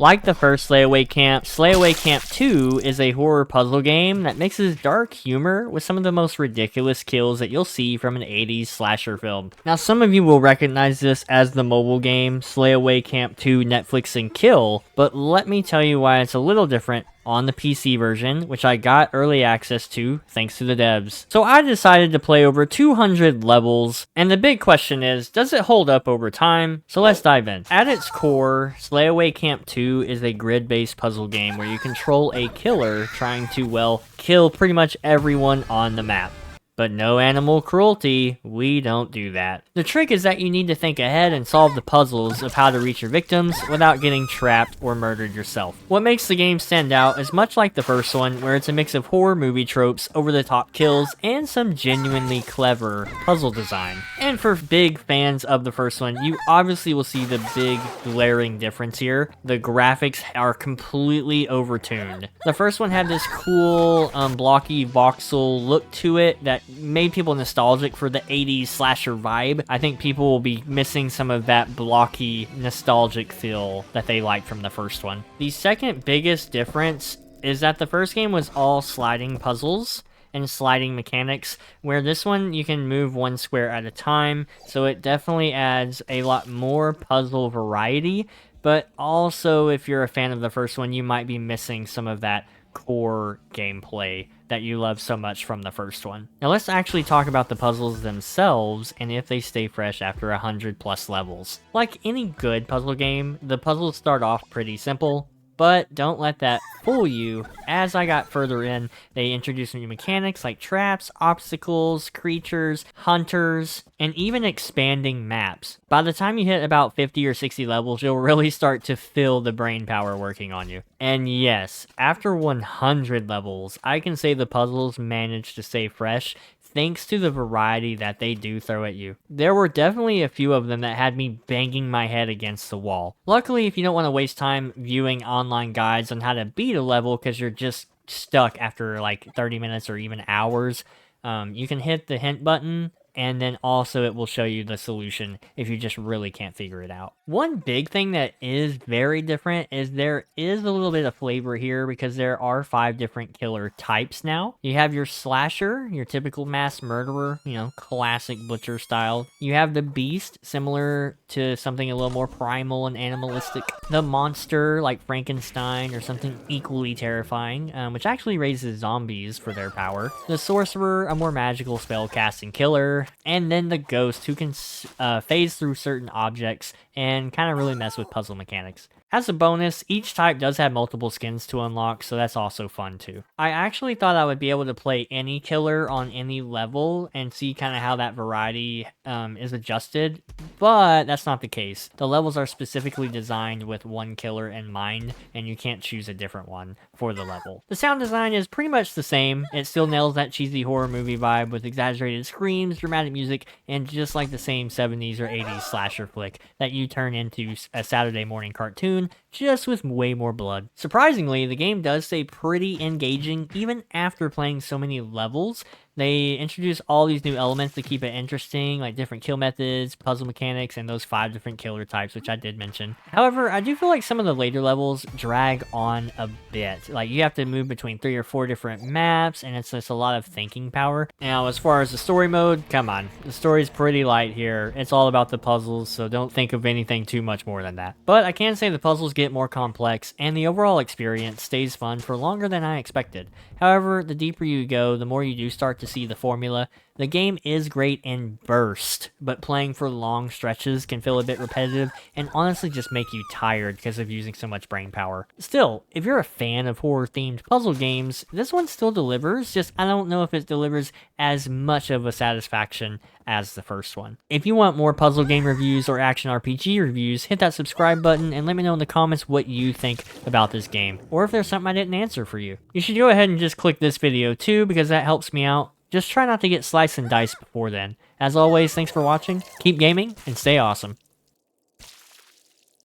Like the first Slayaway Camp, Slayaway Camp 2 is a horror puzzle game that mixes dark humor with some of the most ridiculous kills that you'll see from an 80s slasher film. Now, some of you will recognize this as the mobile game Slayaway Camp 2 Netflix and Kill, but let me tell you why it's a little different on the PC version, which I got early access to thanks to the devs. So I decided to play over 200 levels, and the big question is, does it hold up over time? So let's dive in. At its core, Slayaway Camp 2 is a grid-based puzzle game where you control a killer trying to, well, kill pretty much everyone on the map. But no animal cruelty, we don't do that. The trick is that you need to think ahead and solve the puzzles of how to reach your victims without getting trapped or murdered yourself. What makes the game stand out is much like the first one, where it's a mix of horror movie tropes, over-the-top kills, and some genuinely clever puzzle design. And for big fans of the first one, you obviously will see the big glaring difference here. The graphics are completely overtuned. The first one had this cool, blocky voxel look to it that made people nostalgic for the 80s slasher vibe. I think people will be missing some of that blocky, nostalgic feel that they liked from the first one. The second biggest difference is that the first game was all sliding puzzles and sliding mechanics, where this one you can move one square at a time, so it definitely adds a lot more puzzle variety, but also if you're a fan of the first one, you might be missing some of that core gameplay that you love so much from the first one. Now let's actually talk about the puzzles themselves and if they stay fresh after 100 plus levels. Like any good puzzle game, the puzzles start off pretty simple, but don't let that fool you. As I got further in, they introduced new mechanics like traps, obstacles, creatures, hunters, and even expanding maps. By the time you hit about 50 or 60 levels, you'll really start to feel the brain power working on you. And yes, after 100 levels, I can say the puzzles managed to stay fresh thanks to the variety that they do throw at you. There were definitely a few of them that had me banging my head against the wall. Luckily, if you don't want to waste time viewing online guides on how to beat a level because you're just stuck after like 30 minutes or even hours, you can hit the hint button, and then also it will show you the solution if you just really can't figure it out. One big thing that is very different is there is a little bit of flavor here because there are 5 different killer types now. You have your slasher, your typical mass murderer, you know, classic butcher style. You have the beast, similar to something a little more primal and animalistic. The monster, like Frankenstein or something equally terrifying, which actually raises zombies for their power. The sorcerer, a more magical spell casting killer. And then the ghost, who can phase through certain objects and kind of really mess with puzzle mechanics. As a bonus, each type does have multiple skins to unlock, so that's also fun too. I actually thought I would be able to play any killer on any level and see kind of how that variety is adjusted, but that's not the case. The levels are specifically designed with one killer in mind, and you can't choose a different one for the level. The sound design is pretty much the same. It still nails that cheesy horror movie vibe with exaggerated screams, dramatic music, and just like the same 70s or 80s slasher flick that you turn into a Saturday morning cartoon, just with way more blood. Surprisingly, the game does stay pretty engaging even after playing so many levels. They introduce all these new elements to keep it interesting, like different kill methods, puzzle mechanics, and those 5 different killer types, which I did mention. However, I do feel like some of the later levels drag on a bit. Like, you have to move between 3 or 4 different maps, and it's just a lot of thinking power. Now, as far as the story mode, come on. The story's pretty light here. It's all about the puzzles, so don't think of anything too much more than that. But I can say the puzzles get more complex, and the overall experience stays fun for longer than I expected. However, the deeper you go, the more you do start to see the formula. The game is great in bursts, but playing for long stretches can feel a bit repetitive and honestly just make you tired because of using so much brain power. Still, if you're a fan of horror-themed puzzle games, this one still delivers, just I don't know if it delivers as much of a satisfaction as the first one. If you want more puzzle game reviews or action RPG reviews, hit that subscribe button and let me know in the comments what you think about this game, or if there's something I didn't answer for you. You should go ahead and just click this video too, because that helps me out. Just try not to get sliced and diced before then. As always, thanks for watching, keep gaming, and stay awesome.